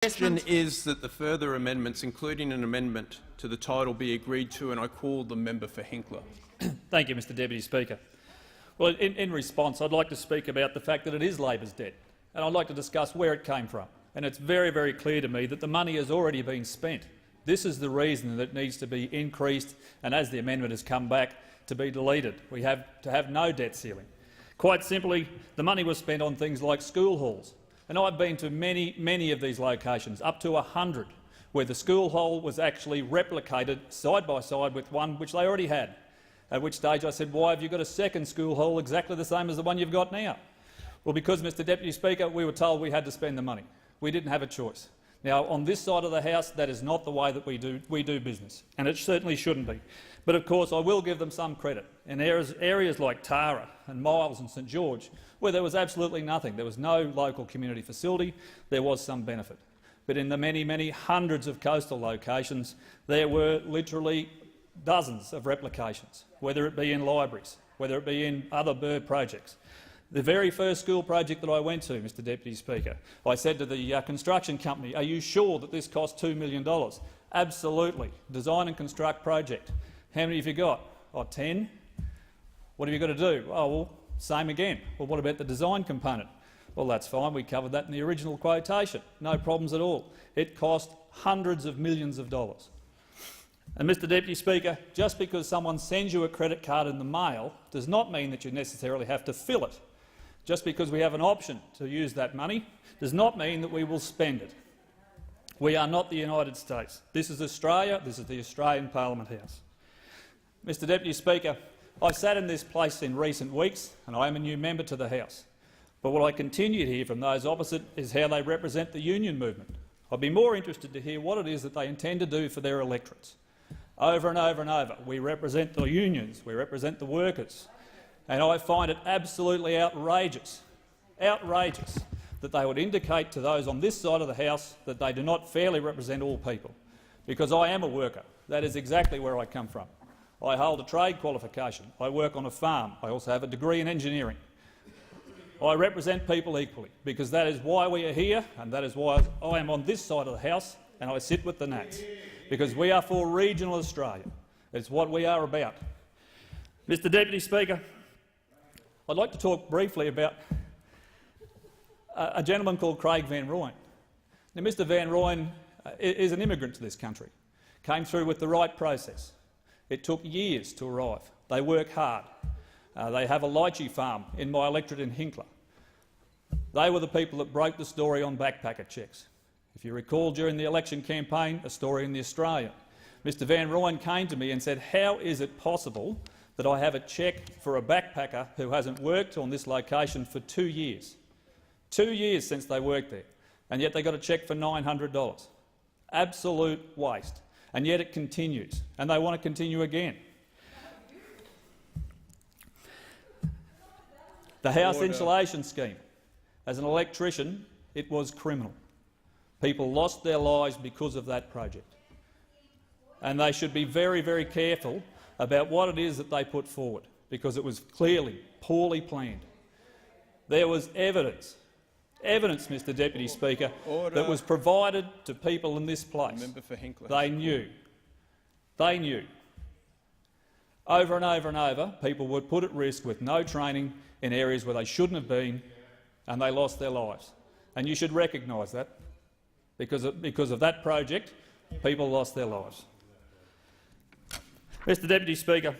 The question is that the further amendments, including an amendment to the title, be agreed to, and I call the member for Hinkler. Thank you, Mr Deputy Speaker. Well, in response, I'd like to speak about the fact that it is Labor's debt, and I'd like to discuss where it came from. And it's very, very clear to me that the money has already been spent. This is the reason that it needs to be increased, and as the amendment has come back, to be deleted. We have to have no debt ceiling. Quite simply, the money was spent on things like school halls. And I've been to many of these locations, up to 100, where the school hall was actually replicated side by side with one which they already had. At which stage I said, "Why have you got a second school hall exactly the same as the one you've got now?" Well, because, Mr Deputy Speaker, we were told we had to spend the money. We didn't have a choice. Now, on this side of the House, that is not the way that we do business, and it certainly shouldn't be. But of course, I will give them some credit. In areas like Tara and Miles and St George, where there was absolutely nothing, there was no local community facility, there was some benefit. But in the many hundreds of coastal locations, there were literally dozens of replications, whether it be in libraries, whether it be in other bird projects. The very first school project that I went to, Mr Deputy Speaker, I said to the construction company, "Are you sure that this cost $2 million? Absolutely. Design and construct project. How many have you got? Oh, 10. What have you got to do? Oh, well, same again. Well, what about the design component? Well, that's fine. We covered that in the original quotation. No problems at all. It cost hundreds of millions of dollars. And, Mr Deputy Speaker, just because someone sends you a credit card in the mail does not mean that you necessarily have to fill it. Just because we have an option to use that money does not mean that we will spend it. We are not the United States. This is Australia. This is the Australian Parliament House. Mr Deputy Speaker, I sat in this place in recent weeks, and I am a new member to the House. But what I continue to hear from those opposite is how they represent the union movement. I'd be more interested to hear what it is that they intend to do for their electorates. Over and over and over, we represent the unions, we represent the workers, and I find it absolutely outrageous that they would indicate to those on this side of the House that they do not fairly represent all people. Because I am a worker. That is exactly where I come from. I hold a trade qualification. I work on a farm. I also have a degree in engineering. I represent people equally, because that is why we are here, and that is why I am on this side of the House and I sit with the Nats, because we are for regional Australia. It's what we are about. Mr Deputy Speaker, I'd like to talk briefly about a gentleman called Craig Van Rooyen. Now, Mr Van Rooyen is an immigrant to this country, came through with the right process. It took years to arrive. They work hard. They have a lychee farm in my electorate in Hinkler. They were the people that broke the story on backpacker checks. If you recall, during the election campaign, a story in The Australian, Mr Van Rooyen came to me and said, "How is it possible that I have a cheque for a backpacker who hasn't worked on this location for 2 years? 2 years since they worked there, and yet they got a cheque for $900. Absolute waste. And yet it continues, and they want to continue again. The house insulation scheme. As an electrician, it was criminal. People lost their lives because of that project. And they should be very, very careful about what it is that they put forward, because it was clearly poorly planned. There was evidence, Mr Deputy Speaker, that was provided to people in this place. Member for Hinkler. They knew. Over and over and over, people were put at risk with no training in areas where they shouldn't have been, and they lost their lives. And you should recognise that. Because of that project, people lost their lives. Mr Deputy Speaker,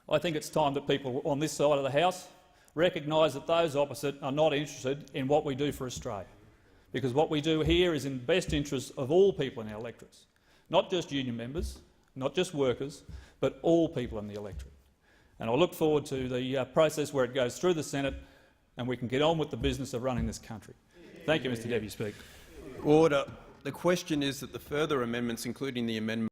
I think it's time that people on this side of the House recognise that those opposite are not interested in what we do for Australia, because what we do here is in the best interest of all people in our electorates, not just union members, not just workers, but all people in the electorate. And I look forward to the process where it goes through the Senate and we can get on with the business of running this country. Thank you, Mr Deputy Speaker. Order. The question is that the further amendments, including the amendment